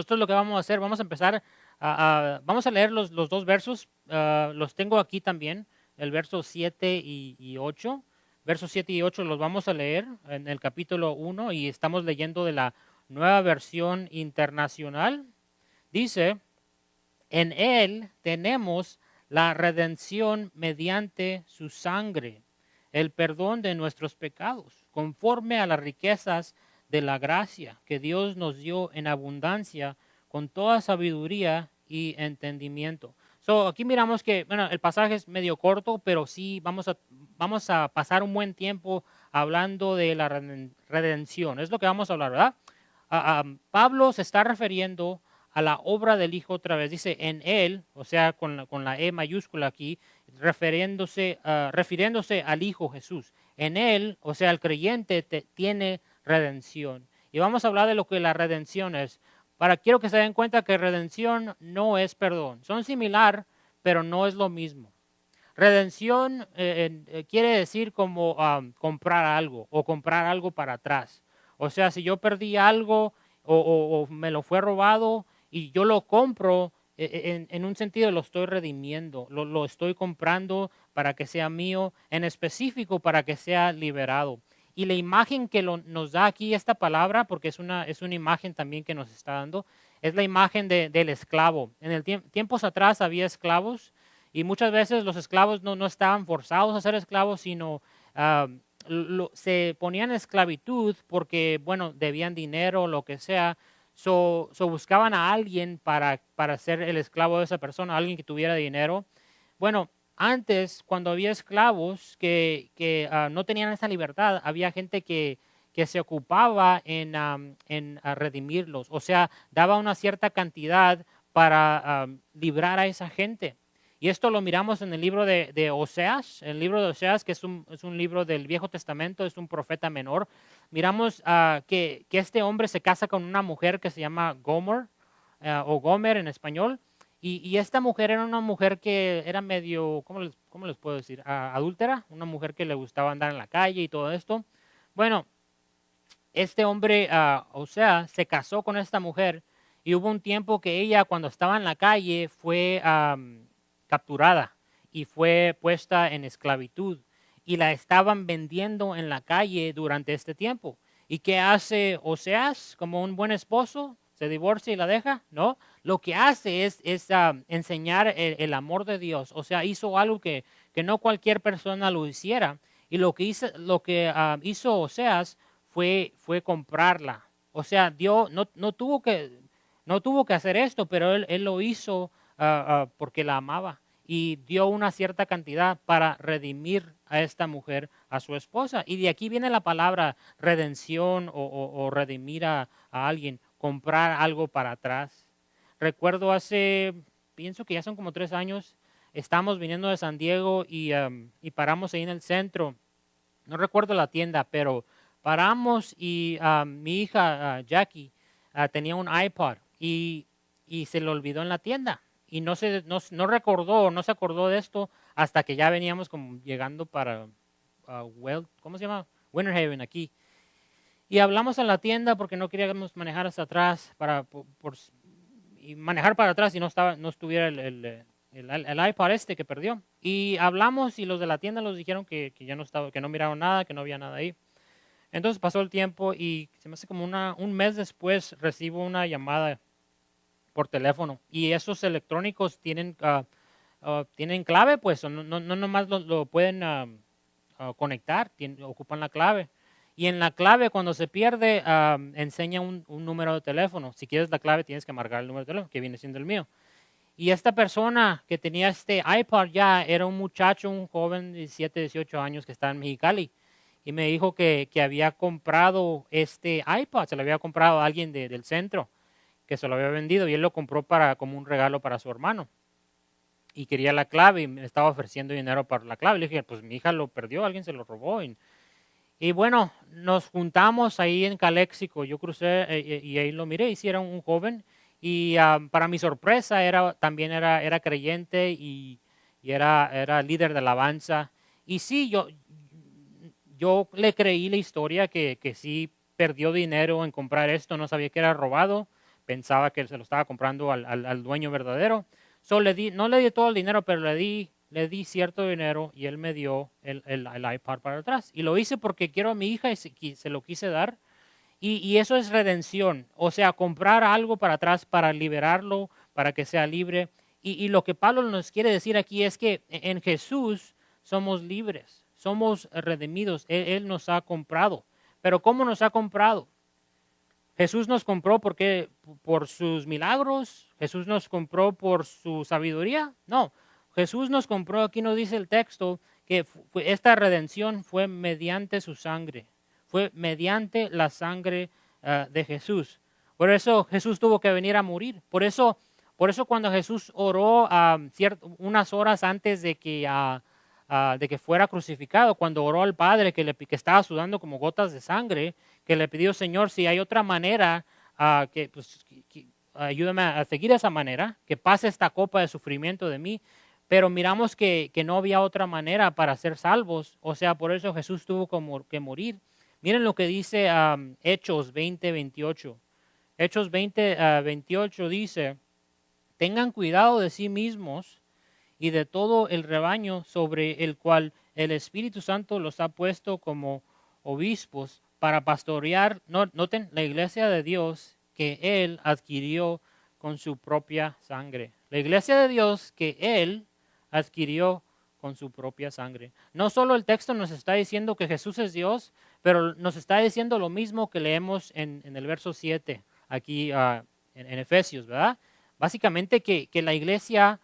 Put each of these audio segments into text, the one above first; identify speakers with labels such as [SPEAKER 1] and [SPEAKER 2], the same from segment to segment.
[SPEAKER 1] Esto es lo que vamos a hacer. Vamos a empezar, vamos a leer los dos versos. Los tengo aquí también, el verso 7 y 8. Versos 7 y 8 los vamos a leer en el capítulo 1 y estamos leyendo de la nueva versión internacional. Dice, en Él tenemos la redención mediante su sangre, el perdón de nuestros pecados, conforme a las riquezas de la gracia que Dios nos dio en abundancia con toda sabiduría y entendimiento. Aquí miramos que, bueno, el pasaje es medio corto, pero sí vamos a pasar un buen tiempo hablando de la redención. Es lo que vamos a hablar, ¿verdad? Pablo se está refiriendo a la obra del Hijo otra vez. Dice en Él, o sea, con la E mayúscula aquí, refiriéndose al Hijo Jesús. En Él, o sea, el creyente tiene redención. Y vamos a hablar de lo que la redención es. Quiero que se den cuenta que redención no es perdón. Son similar, pero no es lo mismo. Redención quiere decir como comprar algo o comprar algo para atrás. O sea, si yo perdí algo o me lo fue robado y yo lo compro, en un sentido lo estoy redimiendo, lo estoy comprando para que sea mío, en específico para que sea liberado. Y la imagen que nos da aquí esta palabra, porque es una imagen también que nos está dando, es la imagen del esclavo. En el tiempos atrás había esclavos y muchas veces los esclavos no estaban forzados a ser esclavos, sino se ponían en esclavitud porque, bueno, debían dinero o lo que sea. Buscaban a alguien para ser el esclavo de esa persona, alguien que tuviera dinero. Bueno, antes, cuando había esclavos que no tenían esa libertad, había gente que se ocupaba en redimirlos. O sea, daba una cierta cantidad para librar a esa gente. Y esto lo miramos en el libro de Oseas, el libro de Oseas, que es un libro del Viejo Testamento, es un profeta menor. Miramos que este hombre se casa con una mujer que se llama Gomer, o Gomer en español, y esta mujer era una mujer que era medio, ¿cómo les puedo decir? Adúltera, una mujer que le gustaba andar en la calle y todo esto. Bueno, este hombre, Oseas, se casó con esta mujer y hubo un tiempo que ella, cuando estaba en la calle, fue capturada y fue puesta en esclavitud y la estaban vendiendo en la calle durante este tiempo. ¿Y qué hace Oseas como un buen esposo? ¿Se divorcia y la deja? No. Lo que hace es enseñar el amor de Dios. O sea, hizo algo que no cualquier persona lo hiciera. Y hizo Oseas fue comprarla. O sea, Dios no tuvo que hacer esto, pero él lo hizo porque la amaba y dio una cierta cantidad para redimir a esta mujer, a su esposa. Y de aquí viene la palabra redención o redimir a alguien, comprar algo para atrás. Recuerdo pienso que ya son como 3 años, estamos viniendo de San Diego y paramos ahí en el centro. No recuerdo la tienda, pero paramos y mi hija Jackie tenía un iPod y se lo olvidó en la tienda y no recordó, no se acordó de esto hasta que ya veníamos como llegando para ¿cómo se llama? Winter Haven aquí. Y hablamos en la tienda porque no queríamos manejar hasta atrás y manejar para atrás y no estuviera el iPod este que perdió. Y hablamos y los de la tienda nos dijeron que ya no estaba, que no miraron nada, que no había nada ahí. Entonces pasó el tiempo y se me hace como un mes después recibo una llamada por teléfono y esos electrónicos tienen clave, pues no nomás lo pueden conectar, ocupan la clave. Y en la clave, cuando se pierde, enseña un número de teléfono. Si quieres la clave, tienes que marcar el número de teléfono, que viene siendo el mío. Y esta persona que tenía este iPod ya era un muchacho, un joven de 17, 18 años que está en Mexicali. Y me dijo que había comprado este iPod, se lo había comprado a alguien del centro, que se lo había vendido y él lo compró como un regalo para su hermano. Y quería la clave y me estaba ofreciendo dinero para la clave. Le dije, pues mi hija lo perdió, alguien se lo robó. Y bueno, nos juntamos ahí en Calexico. Yo crucé y ahí lo miré y sí era un joven. Y para mi sorpresa también era creyente y era líder de alabanza. Y sí, yo le creí la historia que sí perdió dinero en comprar esto, no sabía que era robado, pensaba que se lo estaba comprando al dueño verdadero. So, no le di todo el dinero, pero le di cierto dinero y él me dio el iPad para atrás. Y lo hice porque quiero a mi hija y se lo quise dar. Y eso es redención, o sea, comprar algo para atrás para liberarlo, para que sea libre. Y lo que Pablo nos quiere decir aquí es que en Jesús somos libres, somos redimidos, Él nos ha comprado. Pero ¿cómo nos ha comprado? Jesús nos compró porque por sus milagros, Jesús nos compró por su sabiduría. No, Jesús nos compró, aquí nos dice el texto, que esta redención fue mediante su sangre, fue mediante la sangre de Jesús. Por eso Jesús tuvo que venir a morir. Por eso cuando Jesús oró unas horas antes de que fuera crucificado, cuando oró al Padre que estaba sudando como gotas de sangre, que le pidió, Señor, si hay otra manera, ayúdame a seguir esa manera, que pase esta copa de sufrimiento de mí. Pero miramos que no había otra manera para ser salvos. O sea, por eso Jesús tuvo que morir. Miren lo que dice Hechos 20:28. Hechos 20:28 dice, tengan cuidado de sí mismos y de todo el rebaño sobre el cual el Espíritu Santo los ha puesto como obispos para pastorear, noten, la iglesia de Dios que Él adquirió con su propia sangre. La iglesia de Dios que Él adquirió con su propia sangre. No solo el texto nos está diciendo que Jesús es Dios, pero nos está diciendo lo mismo que leemos en el verso 7, aquí en Efesios, ¿verdad? Básicamente que la iglesia,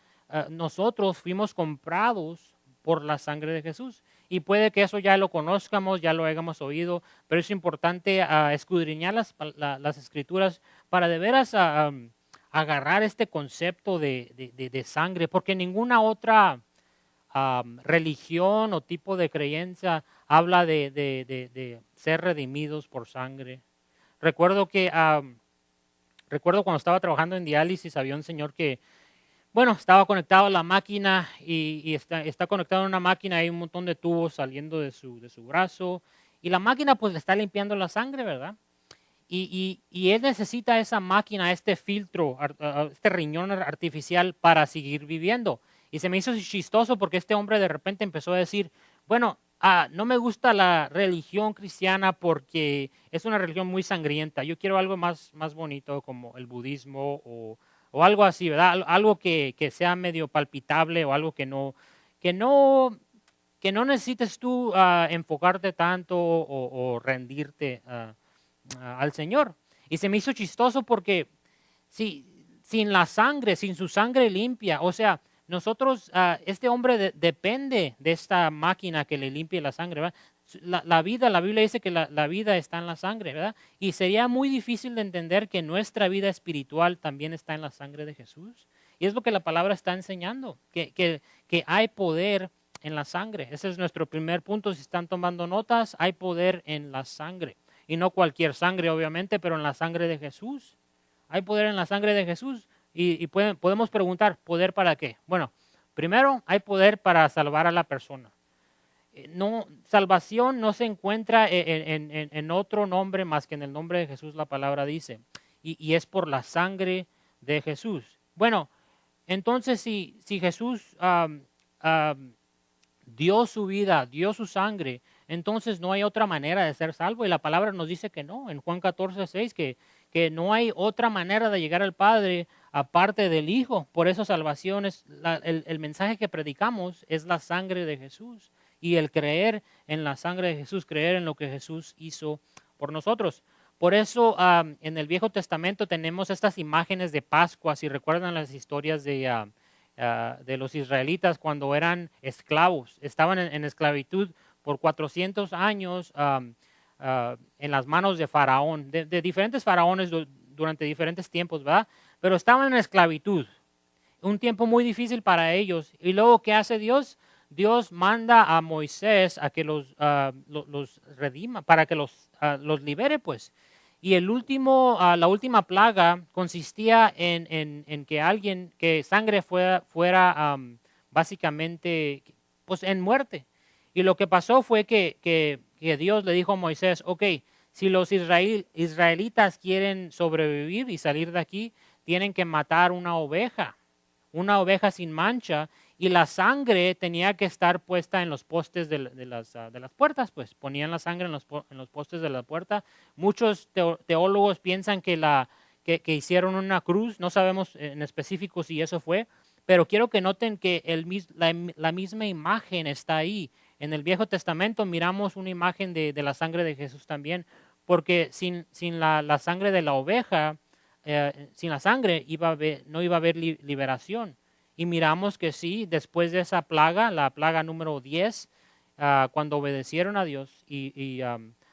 [SPEAKER 1] nosotros fuimos comprados por la sangre de Jesús. Y puede que eso ya lo conozcamos, ya lo hayamos oído, pero es importante escudriñar las escrituras para de veras agarrar este concepto de sangre, porque ninguna otra religión o tipo de creencia habla de ser redimidos por sangre. Recuerdo cuando estaba trabajando en diálisis, había un señor que, bueno, estaba conectado a la máquina y está conectado a una máquina, hay un montón de tubos saliendo de su brazo y la máquina pues le está limpiando la sangre, ¿verdad? Y él necesita esa máquina, este filtro, este riñón artificial para seguir viviendo. Y se me hizo chistoso porque este hombre de repente empezó a decir, bueno, no me gusta la religión cristiana porque es una religión muy sangrienta. Yo quiero algo más bonito como el budismo o algo así, ¿verdad? Algo que sea medio palpitable o algo que no necesites tú enfocarte tanto o rendirte al Señor. Y se me hizo chistoso porque sin la sangre, sin su sangre limpia, o sea, nosotros, este hombre depende de esta máquina que le limpie la sangre, ¿verdad? La Biblia dice que la vida está en la sangre, ¿verdad? Y sería muy difícil de entender que nuestra vida espiritual también está en la sangre de Jesús. Y es lo que la palabra está enseñando, que hay poder en la sangre. Ese es nuestro primer punto. Si están tomando notas, hay poder en la sangre. Y no cualquier sangre, obviamente, pero en la sangre de Jesús. Hay poder en la sangre de Jesús. Y podemos preguntar, ¿poder para qué? Bueno, primero hay poder para salvar a la persona. Salvación no se encuentra en otro nombre más que en el nombre de Jesús, la palabra dice. Y es por la sangre de Jesús. Bueno, entonces si Jesús dio su vida, dio su sangre, entonces no hay otra manera de ser salvo. Y la palabra nos dice que no, en Juan 14:6, que no hay otra manera de llegar al Padre aparte del Hijo. Por eso salvación es, el mensaje que predicamos es la sangre de Jesús. Y el creer en la sangre de Jesús, creer en lo que Jesús hizo por nosotros. Por eso en el Viejo Testamento tenemos estas imágenes de Pascua. Si recuerdan las historias de los israelitas cuando eran esclavos, estaban en esclavitud por 400 años en las manos de Faraón, de diferentes faraones durante diferentes tiempos, ¿verdad? Pero estaban en esclavitud, un tiempo muy difícil para ellos. Y luego, ¿qué hace Dios? Dios manda a Moisés a que los redima, para que los libere, pues. Y la última plaga consistía en que sangre fuera básicamente pues en muerte. Y lo que pasó fue que Dios le dijo a Moisés, ok, Si los israelitas quieren sobrevivir y salir de aquí, tienen que matar una oveja sin mancha, y la sangre tenía que estar puesta en los postes de las puertas, pues ponían la sangre en los postes de la puerta. Muchos teólogos piensan que hicieron una cruz, no sabemos en específico si eso fue, pero quiero que noten que la misma imagen está ahí. En el Viejo Testamento miramos una imagen de la sangre de Jesús también, porque sin la sangre de la oveja, sin la sangre no iba a haber liberación. Y miramos que sí, después de esa plaga, la plaga número 10, cuando obedecieron a Dios y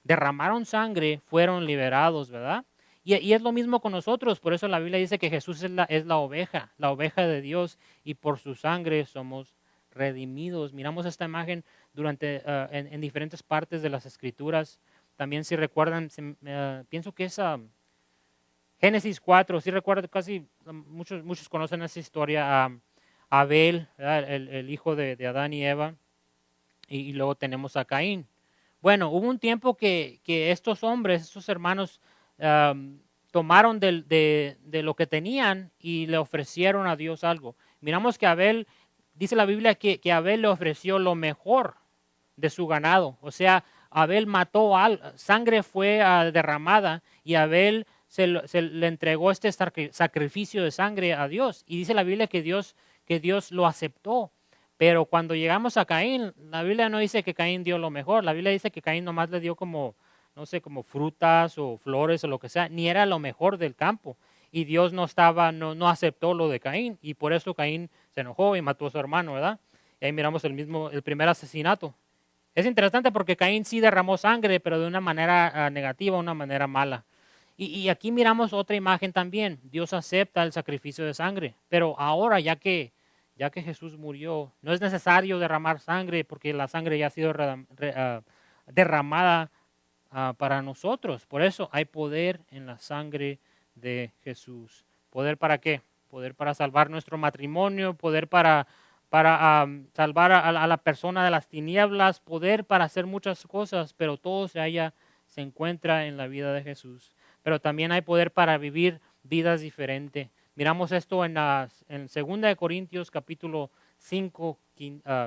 [SPEAKER 1] derramaron sangre, fueron liberados, ¿verdad? Y es lo mismo con nosotros, por eso la Biblia dice que Jesús es la oveja de Dios, y por su sangre somos redimidos. Miramos esta imagen en diferentes partes de las Escrituras. También, si recuerdan, pienso que es Génesis 4, si recuerdan, casi muchos conocen esa historia. Abel, el hijo de Adán y Eva, y luego tenemos a Caín. Bueno, hubo un tiempo que estos hombres, estos hermanos, tomaron de lo que tenían y le ofrecieron a Dios algo. Miramos que Abel, dice la Biblia que Abel le ofreció lo mejor de su ganado. O sea, Abel mató sangre fue derramada, y Abel se le entregó este sacrificio de sangre a Dios. Y dice la Biblia que Dios lo aceptó. Pero cuando llegamos a Caín, la Biblia no dice que Caín dio lo mejor. La Biblia dice que Caín nomás le dio como, no sé, como frutas o flores o lo que sea. Ni era lo mejor del campo. Y Dios no aceptó lo de Caín. Y por eso Caín se enojó y mató a su hermano, ¿verdad? Y ahí miramos el primer asesinato. Es interesante porque Caín sí derramó sangre, pero de una manera negativa, una manera mala. Y aquí miramos otra imagen también. Dios acepta el sacrificio de sangre. Pero ahora, ya que Jesús murió, no es necesario derramar sangre, porque la sangre ya ha sido derramada para nosotros. Por eso hay poder en la sangre de Jesús. ¿Poder para qué? Poder para salvar nuestro matrimonio, poder para salvar a la persona de las tinieblas, poder para hacer muchas cosas, pero todo se encuentra en la vida de Jesús. Pero también hay poder para vivir vidas diferentes. Miramos esto en 2 de Corintios capítulo 5,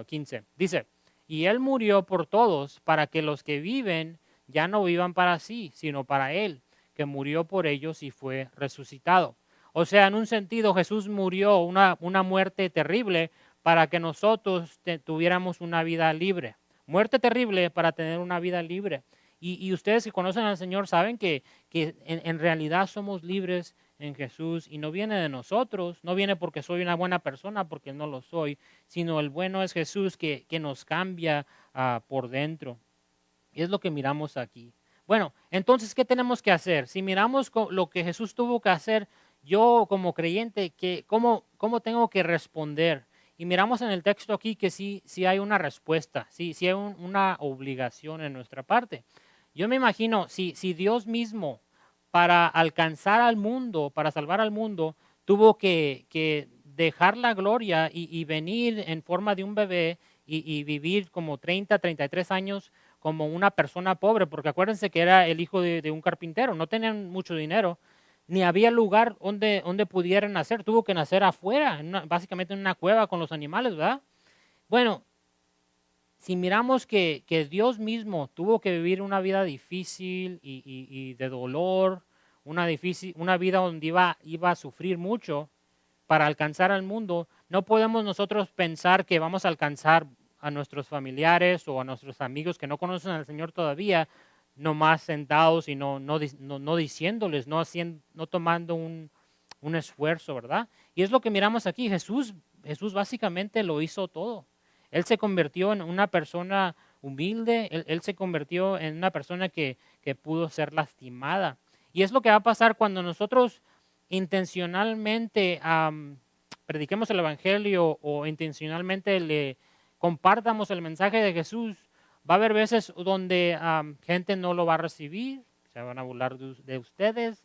[SPEAKER 1] 15. Dice, y Él murió por todos para que los que viven ya no vivan para sí, sino para Él, que murió por ellos y fue resucitado. O sea, en un sentido, Jesús murió una muerte terrible para que nosotros tuviéramos una vida libre. Muerte terrible para tener una vida libre. Y ustedes que conocen al Señor saben que en realidad somos libres en Jesús, y no viene de nosotros, no viene porque soy una buena persona, porque no lo soy, sino el bueno es Jesús que nos cambia por dentro. Y es lo que miramos aquí. Bueno, entonces, ¿qué tenemos que hacer? Si miramos lo que Jesús tuvo que hacer, yo como creyente, ¿cómo tengo que responder? Y miramos en el texto aquí que sí hay una respuesta, sí hay una obligación en nuestra parte. Yo me imagino, si Dios mismo, para alcanzar al mundo, para salvar al mundo, tuvo que dejar la gloria y venir en forma de un bebé y vivir como 33 años como una persona pobre, porque acuérdense que era el hijo de un carpintero, no tenían mucho dinero, ni había lugar donde pudieran nacer, tuvo que nacer afuera, básicamente en una cueva con los animales, ¿verdad? Bueno, si miramos que Dios mismo tuvo que vivir una vida difícil y de dolor, una vida donde iba a sufrir mucho para alcanzar al mundo, no podemos nosotros pensar que vamos a alcanzar a nuestros familiares o a nuestros amigos que no conocen al Señor todavía, nomás sentados y no diciéndoles, no tomando un esfuerzo, ¿verdad? Y es lo que miramos aquí. Jesús básicamente lo hizo todo. Él se convirtió en una persona humilde, él se convirtió en una persona que pudo ser lastimada. Y es lo que va a pasar cuando nosotros intencionalmente prediquemos el Evangelio o intencionalmente le compartamos el mensaje de Jesús. Va a haber veces donde gente no lo va a recibir, se van a burlar de ustedes,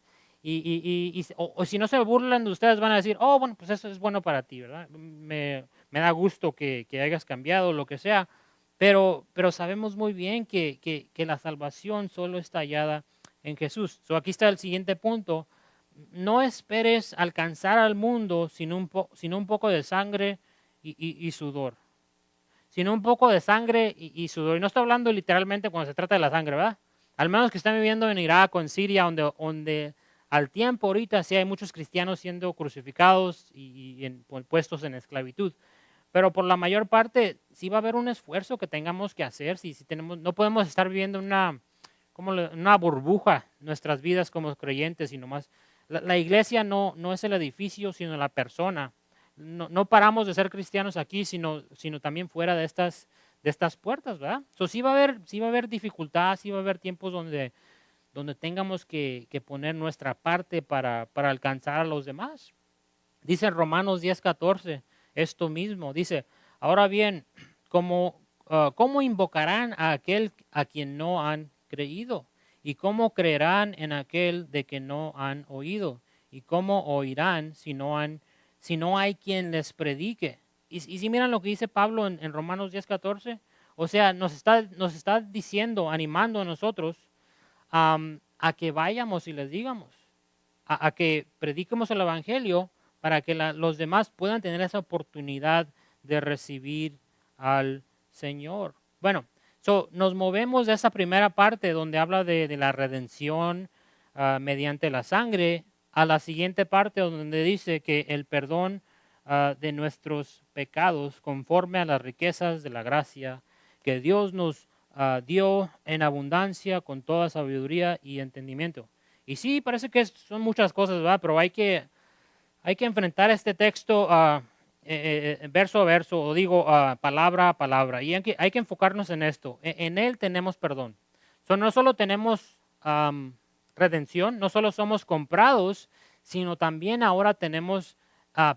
[SPEAKER 1] o si no se burlan de ustedes van a decir, oh, bueno, pues eso es bueno para ti, ¿verdad? Me da gusto que hayas cambiado, lo que sea, pero sabemos muy bien que la salvación solo está hallada en Jesús. Aquí está el siguiente punto. No esperes alcanzar al mundo sin un poco de sangre y sudor. Sino un poco de sangre y sudor. Y no estoy hablando literalmente cuando se trata de la sangre, ¿verdad? Al menos que estén viviendo en Irak o en Siria, donde al tiempo ahorita sí hay muchos cristianos siendo crucificados y puestos en esclavitud. Pero por la mayor parte sí va a haber un esfuerzo que tengamos que hacer. Si tenemos, no podemos estar viviendo una burbuja nuestras vidas como creyentes, sino más. La iglesia no es el edificio, sino la persona. No paramos de ser cristianos aquí, sino también fuera de estas puertas, ¿verdad? Sí va a haber dificultad, sí va a haber tiempos donde tengamos que poner nuestra parte para alcanzar a los demás. Dice en Romanos 10:14 esto mismo. Dice, ahora bien, ¿cómo invocarán a aquel a quien no han creído? ¿Y cómo creerán en aquel de que no han oído? ¿Y cómo oirán si no hay quien les predique? Y si miran lo que dice Pablo en Romanos 10:14, o sea, nos está diciendo, animando a nosotros a que vayamos y les digamos, a que prediquemos el Evangelio para que los demás puedan tener esa oportunidad de recibir al Señor. Bueno, nos movemos de esa primera parte donde habla de la redención mediante la sangre a la siguiente parte donde dice que el perdón de nuestros pecados conforme a las riquezas de la gracia que Dios nos dio en abundancia con toda sabiduría y entendimiento. Y sí, parece que son muchas cosas, ¿verdad? Pero hay que enfrentar este texto verso a verso, o digo palabra a palabra. Y hay que enfocarnos en esto. En Él tenemos perdón. No solo tenemos redención, no solo somos comprados, sino también ahora tenemos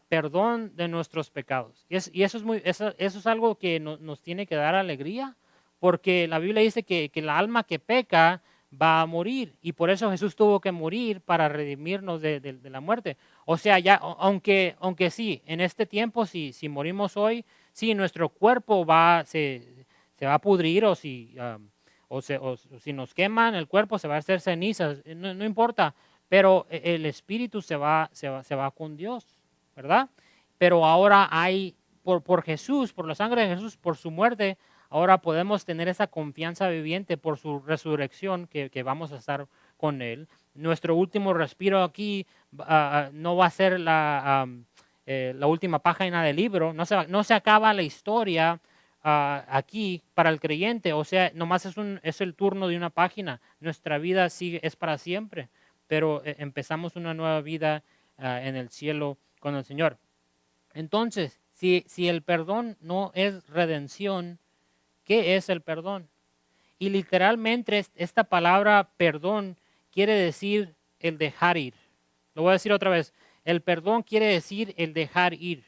[SPEAKER 1] perdón de nuestros pecados. Y eso es algo que nos tiene que dar alegría, porque la Biblia dice que el alma que peca va a morir, y por eso Jesús tuvo que morir para redimirnos de la muerte. O sea, ya, aunque sí, en este tiempo, si morimos hoy, sí, nuestro cuerpo se va a pudrir, o si nos queman el cuerpo, se va a hacer cenizas, no importa, pero el espíritu se va con Dios, ¿verdad? Pero ahora por Jesús, por la sangre de Jesús, por su muerte, ahora podemos tener esa confianza viviente por su resurrección que vamos a estar con Él. Nuestro último respiro aquí no va a ser la última página del libro, no se acaba la historia aquí para el creyente, o sea, nomás es el turno de una página. Nuestra vida es para siempre, pero empezamos una nueva vida en el cielo con el Señor. Entonces, si el perdón no es redención, ¿qué es el perdón? Y literalmente esta palabra perdón quiere decir el dejar ir. Lo voy a decir otra vez. El perdón quiere decir el dejar ir.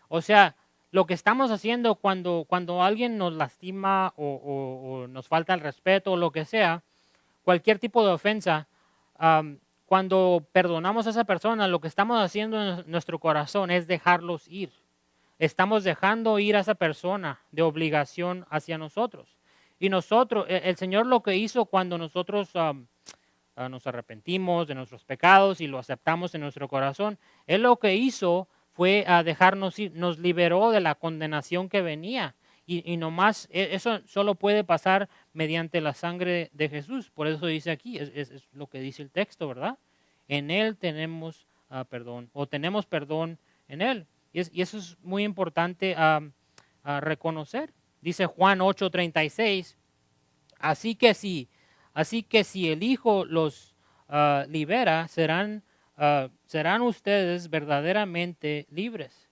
[SPEAKER 1] O sea, lo que estamos haciendo cuando alguien nos lastima o nos falta el respeto o lo que sea, cualquier tipo de ofensa, cuando perdonamos a esa persona, lo que estamos haciendo en nuestro corazón es dejarlos ir. Estamos dejando ir a esa persona de obligación hacia nosotros. Y el Señor lo que hizo cuando nosotros nos arrepentimos de nuestros pecados y lo aceptamos en nuestro corazón, Él lo que hizo fue dejarnos ir, nos liberó de la condenación que venía. Y nomás eso solo puede pasar mediante la sangre de Jesús. Por eso dice aquí, es lo que dice el texto, ¿verdad? En Él tenemos perdón, o tenemos perdón en Él. Y eso es muy importante a reconocer. Dice Juan 8:36, así que si el Hijo los libera, serán ustedes verdaderamente libres.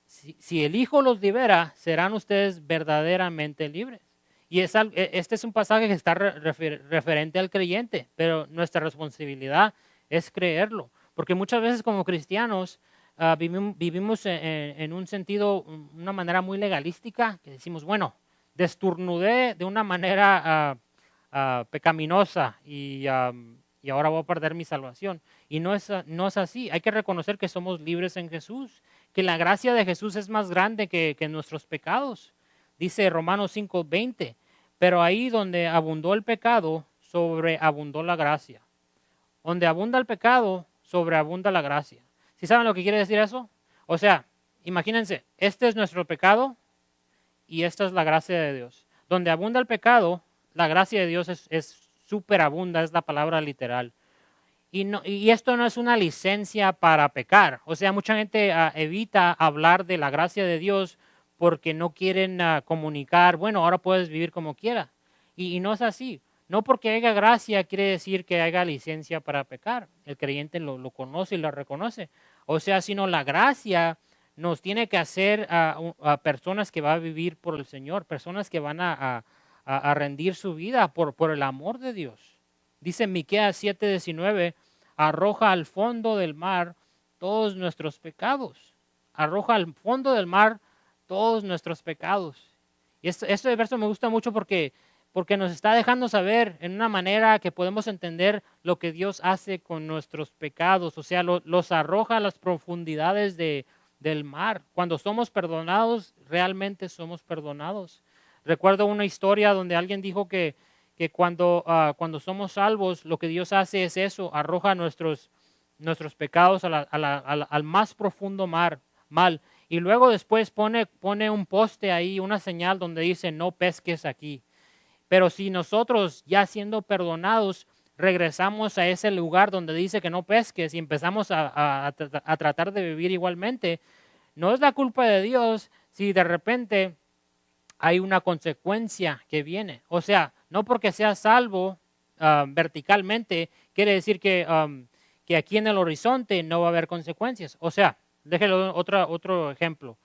[SPEAKER 1] Si el Hijo los libera, serán ustedes verdaderamente libres. Y este es un pasaje que está referente al creyente, pero nuestra responsabilidad es creerlo. Porque muchas veces como cristianos vivimos en un sentido, una manera muy legalística, que decimos, bueno, destornudé de una manera pecaminosa y ahora voy a perder mi salvación. Y no es así. Hay que reconocer que somos libres en Jesús, que la gracia de Jesús es más grande que nuestros pecados. Dice Romanos 5:20, pero ahí donde abundó el pecado, sobreabundó la gracia. donde abunda el pecado, sobreabunda la gracia. ¿Sí saben lo que quiere decir eso? O sea, imagínense, este es nuestro pecado y esta es la gracia de Dios. Donde abunda el pecado, la gracia de Dios es superabunda, es la palabra literal. Y esto no es una licencia para pecar. O sea, mucha gente evita hablar de la gracia de Dios porque no quieren comunicar, bueno, ahora puedes vivir como quieras. Y no es así. No porque haya gracia quiere decir que haya licencia para pecar. El creyente lo conoce y lo reconoce. O sea, sino la gracia nos tiene que hacer a personas que van a vivir por el Señor, personas que van a rendir su vida por el amor de Dios. Dice Miqueas 7:19, arroja al fondo del mar todos nuestros pecados. Arroja al fondo del mar todos nuestros pecados. Y este verso me gusta mucho porque nos está dejando saber en una manera que podemos entender lo que Dios hace con nuestros pecados. O sea, los arroja a las profundidades del mar. Cuando somos perdonados, realmente somos perdonados. Recuerdo una historia donde alguien dijo que cuando somos salvos, lo que Dios hace es eso, arroja nuestros pecados al más profundo mal. Y luego después pone un poste ahí, una señal donde dice no pesques aquí. Pero si nosotros ya siendo perdonados regresamos a ese lugar donde dice que no pesques y empezamos a tratar de vivir igualmente, no es la culpa de Dios si de repente hay una consecuencia que viene. O sea, no porque seas salvo verticalmente quiere decir que aquí en el horizonte no va a haber consecuencias. O sea, déjelo otro ejemplo.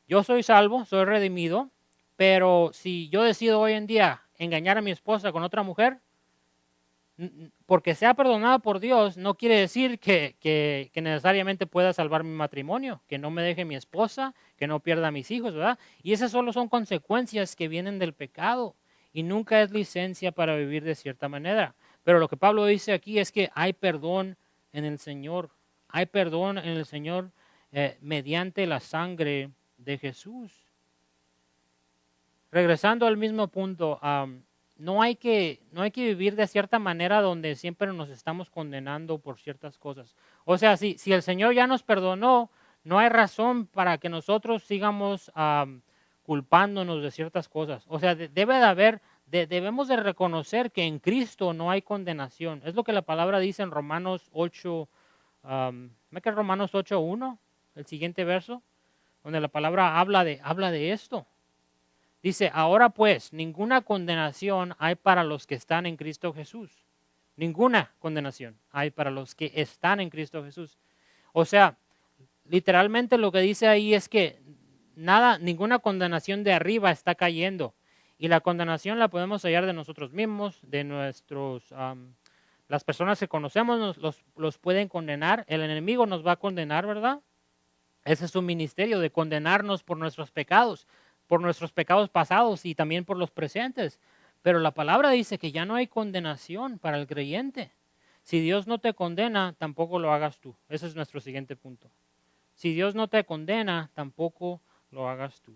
[SPEAKER 1] Yo soy salvo, soy redimido, pero si yo decido hoy en día engañar a mi esposa con otra mujer, porque sea perdonada por Dios, no quiere decir que necesariamente pueda salvar mi matrimonio, que no me deje mi esposa, que no pierda a mis hijos, ¿verdad? Y esas solo son consecuencias que vienen del pecado y nunca es licencia para vivir de cierta manera. Pero lo que Pablo dice aquí es que hay perdón en el Señor, hay perdón en el Señor mediante la sangre de Jesús. Regresando al mismo punto, no hay que vivir de cierta manera donde siempre nos estamos condenando por ciertas cosas. O sea, si el Señor ya nos perdonó, no hay razón para que nosotros sigamos culpándonos de ciertas cosas. O sea, debemos de reconocer que en Cristo no hay condenación. Es lo que la palabra dice en Romanos 8, Romanos 8:1, el siguiente verso, donde la palabra habla de esto. Dice, ahora pues, ninguna condenación hay para los que están en Cristo Jesús. Ninguna condenación hay para los que están en Cristo Jesús. O sea, literalmente lo que dice ahí es que ninguna condenación de arriba está cayendo. Y la condenación la podemos hallar de nosotros mismos, de las personas que conocemos los pueden condenar. El enemigo nos va a condenar, ¿verdad? Ese es su ministerio, de condenarnos por nuestros pecados pasados y también por los presentes. Pero la palabra dice que ya no hay condenación para el creyente. Si Dios no te condena, tampoco lo hagas tú. Ese es nuestro siguiente punto. Si Dios no te condena, tampoco lo hagas tú.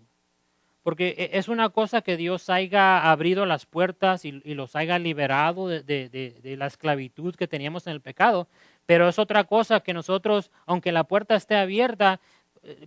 [SPEAKER 1] Porque es una cosa que Dios haya abrido las puertas y los haya liberado de la esclavitud que teníamos en el pecado. Pero es otra cosa que nosotros, aunque la puerta esté abierta,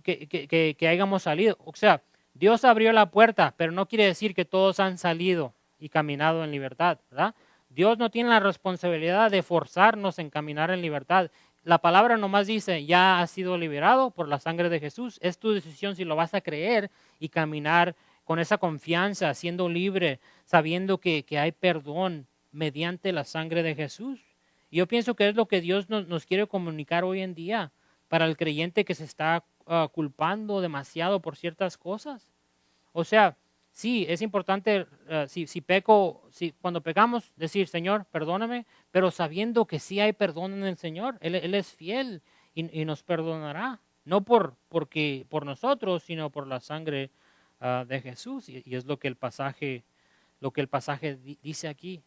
[SPEAKER 1] que hayamos salido. O sea, Dios abrió la puerta, pero no quiere decir que todos han salido y caminado en libertad, ¿verdad? Dios no tiene la responsabilidad de forzarnos en caminar en libertad. La palabra nomás dice, ya has sido liberado por la sangre de Jesús. Es tu decisión si lo vas a creer y caminar con esa confianza, siendo libre, sabiendo que hay perdón mediante la sangre de Jesús. Y yo pienso que es lo que Dios nos quiere comunicar hoy en día para el creyente que se está culpando demasiado por ciertas cosas. O sea, sí, es importante, cuando pecamos, decir, Señor, perdóname, pero sabiendo que sí hay perdón en el Señor. Él es fiel y nos perdonará. No por nosotros, sino por la sangre de Jesús. Y es lo que el pasaje dice aquí.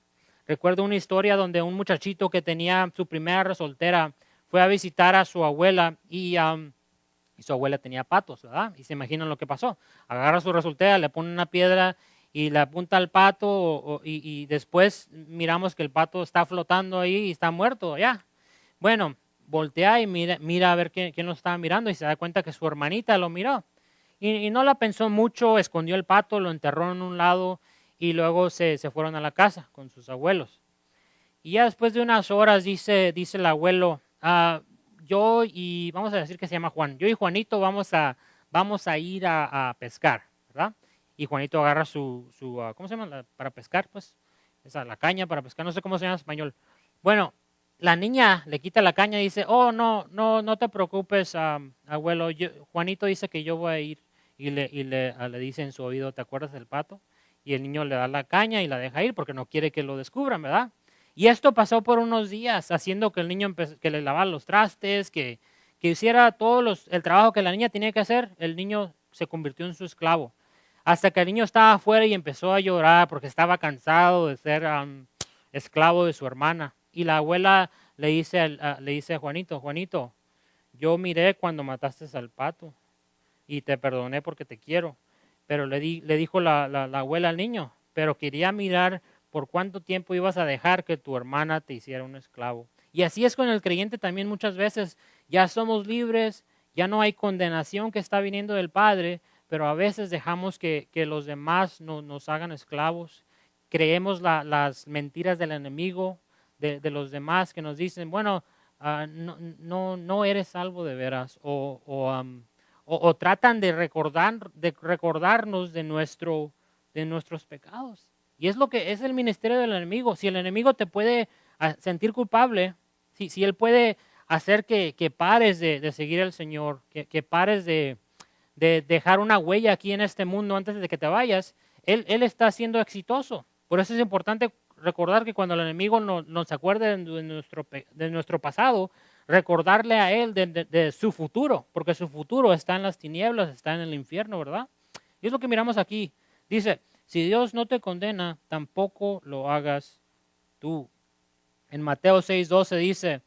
[SPEAKER 1] Recuerdo una historia donde un muchachito que tenía su primera soltera fue a visitar a su abuela y su abuela tenía patos, ¿verdad? Y se imaginan lo que pasó. Agarra su resoltera, le pone una piedra y le apunta al pato y después miramos que el pato está flotando ahí y está muerto ya. Bueno, voltea y mira a ver quién lo estaba mirando y se da cuenta que su hermanita lo miró. Y no la pensó mucho, escondió el pato, lo enterró en un lado y luego se fueron a la casa con sus abuelos. Y ya después de unas horas dice el abuelo, yo y vamos a decir que se llama Juan, yo y Juanito vamos a ir a pescar, ¿verdad? Y Juanito agarra ¿cómo se llama? Para pescar, pues, la caña para pescar, no sé cómo se llama en español. Bueno, la niña le quita la caña y dice, oh, no te preocupes, abuelo, Juanito dice que yo voy a ir y le dice en su oído, ¿te acuerdas del pato? Y el niño le da la caña y la deja ir porque no quiere que lo descubran, ¿verdad? Y esto pasó por unos días, haciendo que el niño que le lavara los trastes, que hiciera todo el trabajo que la niña tenía que hacer. El niño se convirtió en su esclavo. Hasta que el niño estaba afuera y empezó a llorar porque estaba cansado de ser esclavo de su hermana. Y la abuela le dice a Juanito, Juanito, yo miré cuando mataste al pato y te perdoné porque te quiero. Pero le dijo la abuela al niño, pero quería mirar por cuánto tiempo ibas a dejar que tu hermana te hiciera un esclavo. Y así es con el creyente también muchas veces. Ya somos libres, ya no hay condenación que está viniendo del Padre, pero a veces dejamos que los demás nos hagan esclavos. Creemos las mentiras del enemigo, de los demás que nos dicen, bueno, no eres salvo de veras, o tratan de recordarnos de nuestros pecados. Y es lo que es el ministerio del enemigo. Si el enemigo te puede sentir culpable, si él puede hacer que pares de seguir al Señor, que pares de dejar una huella aquí en este mundo antes de que te vayas, él está siendo exitoso. Por eso es importante recordar que cuando el enemigo nos acuerde de nuestro pasado, recordarle a él de su futuro, porque su futuro está en las tinieblas, está en el infierno, ¿verdad? Y es lo que miramos aquí. Dice, si Dios no te condena, tampoco lo hagas tú. En Mateo 6:12 dice,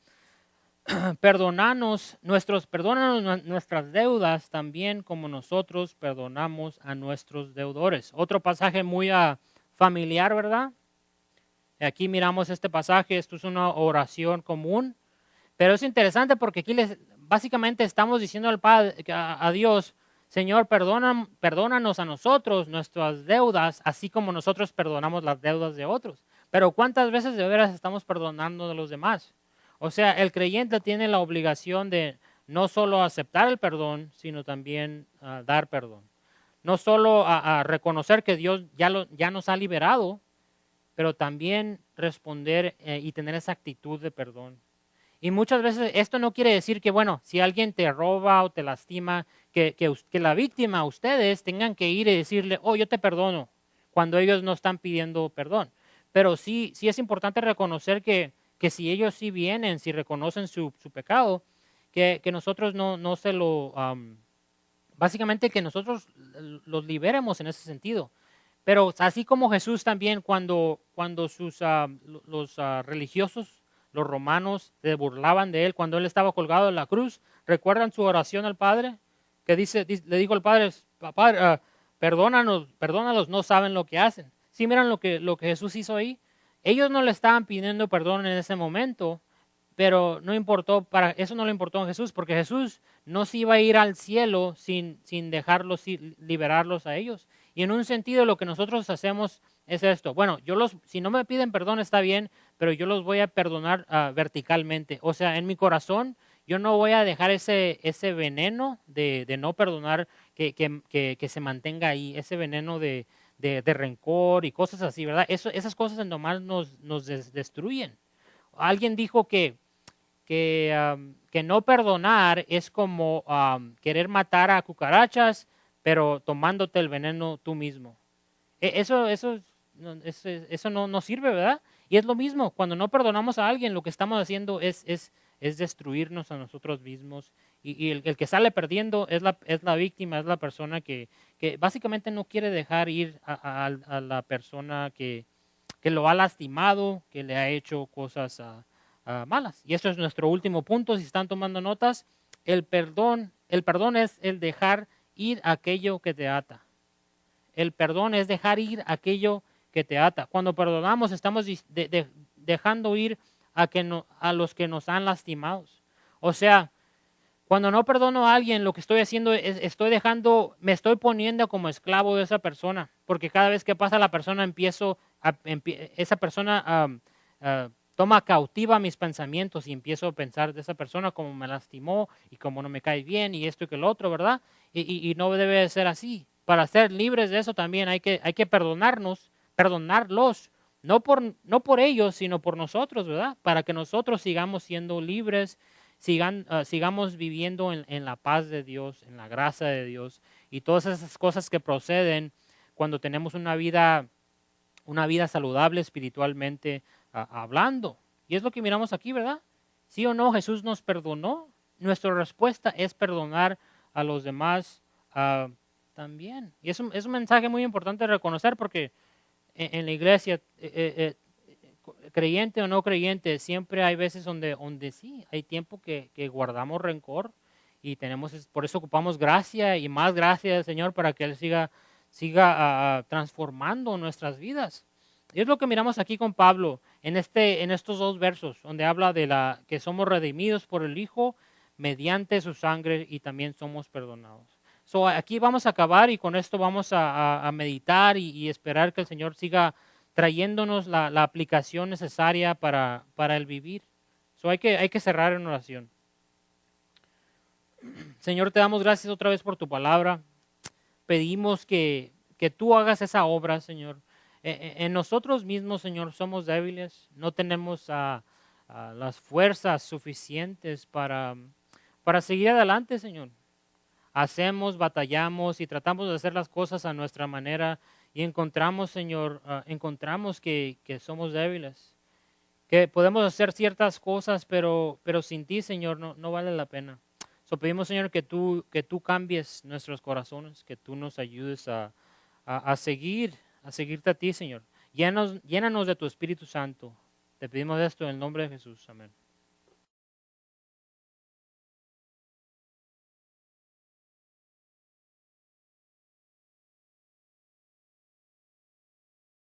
[SPEAKER 1] perdónanos nuestras deudas también como nosotros perdonamos a nuestros deudores. Otro pasaje muy familiar, ¿verdad? Aquí miramos este pasaje, esto es una oración común, pero es interesante porque aquí básicamente estamos diciendo al Padre, a Dios, Señor, perdónanos a nosotros nuestras deudas, así como nosotros perdonamos las deudas de otros. Pero ¿cuántas veces de veras estamos perdonando de los demás? O sea, el creyente tiene la obligación de no solo aceptar el perdón, sino también dar perdón. No solo a reconocer que Dios ya nos ha liberado, pero también responder y tener esa actitud de perdón. Y muchas veces esto no quiere decir que, bueno, si alguien te roba o te lastima, que la víctima, ustedes, tengan que ir y decirle, oh, yo te perdono, cuando ellos no están pidiendo perdón. Pero sí es importante reconocer que si ellos sí vienen, si reconocen su pecado, que nosotros no se lo, básicamente que nosotros los liberemos en ese sentido. Pero así como Jesús también, cuando los religiosos, los romanos, se burlaban de él, cuando él estaba colgado en la cruz, ¿recuerdan su oración al Padre? Que le dijo al Padre, Papá, perdónalos, no saben lo que hacen. Sí, miran lo que Jesús hizo ahí. Ellos no le estaban pidiendo perdón en ese momento, pero eso no le importó a Jesús, porque Jesús no se iba a ir al cielo sin dejarlos liberarlos a ellos. Y en un sentido lo que nosotros hacemos es esto. Bueno, si no me piden perdón está bien, pero yo los voy a perdonar verticalmente. O sea, en mi corazón yo no voy a dejar ese veneno de no perdonar que se mantenga ahí, ese veneno de rencor y cosas así, ¿verdad? Esas cosas nomás nos destruyen. Alguien dijo que no perdonar es como querer matar a cucarachas, pero tomándote el veneno tú mismo. Eso no sirve, ¿verdad? Y es lo mismo, cuando no perdonamos a alguien, lo que estamos haciendo es destruirnos a nosotros mismos. Y el que sale perdiendo es la víctima, es la persona que básicamente no quiere dejar ir a la persona que lo ha lastimado, que le ha hecho cosas malas. Y eso es nuestro último punto, si están tomando notas. El perdón es el dejar ir aquello que te ata. El perdón es dejar ir aquello que te ata. Cuando perdonamos, estamos dejando ir a los que nos han lastimado. O sea, cuando no perdono a alguien, lo que estoy haciendo es me estoy poniendo como esclavo de esa persona, porque cada vez que pasa la persona esa persona toma cautiva mis pensamientos y empiezo a pensar de esa persona como me lastimó y como no me cae bien y esto y que lo otro, ¿verdad? Y no debe de ser así. Para ser libres de eso también hay que perdonarlos, no por ellos, sino por nosotros, ¿verdad? Para que nosotros sigamos siendo libres, sigamos viviendo en la paz de Dios, en la gracia de Dios y todas esas cosas que proceden cuando tenemos una vida saludable espiritualmente hablando. Y es lo que miramos aquí, ¿verdad? ¿Sí o no? Jesús nos perdonó. Nuestra respuesta es perdonar a los demás también. Y es un mensaje muy importante de reconocer porque en la iglesia, creyente o no creyente, siempre hay veces donde sí, hay tiempo que guardamos rencor y por eso ocupamos gracia y más gracia del Señor para que Él siga transformando nuestras vidas. Y es lo que miramos aquí con Pablo en estos dos versos, donde habla de que somos redimidos por el Hijo mediante su sangre y también somos perdonados. Aquí vamos a acabar y con esto vamos a meditar y esperar que el Señor siga trayéndonos la aplicación necesaria para el vivir. Hay que cerrar en oración. Señor, te damos gracias otra vez por tu palabra. Pedimos que tú hagas esa obra, Señor. En nosotros mismos, Señor, somos débiles. No tenemos las fuerzas suficientes para seguir adelante, Señor. Batallamos y tratamos de hacer las cosas a nuestra manera y encontramos, Señor, encontramos que somos débiles, que podemos hacer ciertas cosas, pero sin ti, Señor, no vale la pena. Pedimos, Señor, que tú cambies nuestros corazones, que tú nos ayudes a seguirte a ti, Señor. Llénanos de tu Espíritu Santo. Te pedimos esto en el nombre de Jesús. Amén.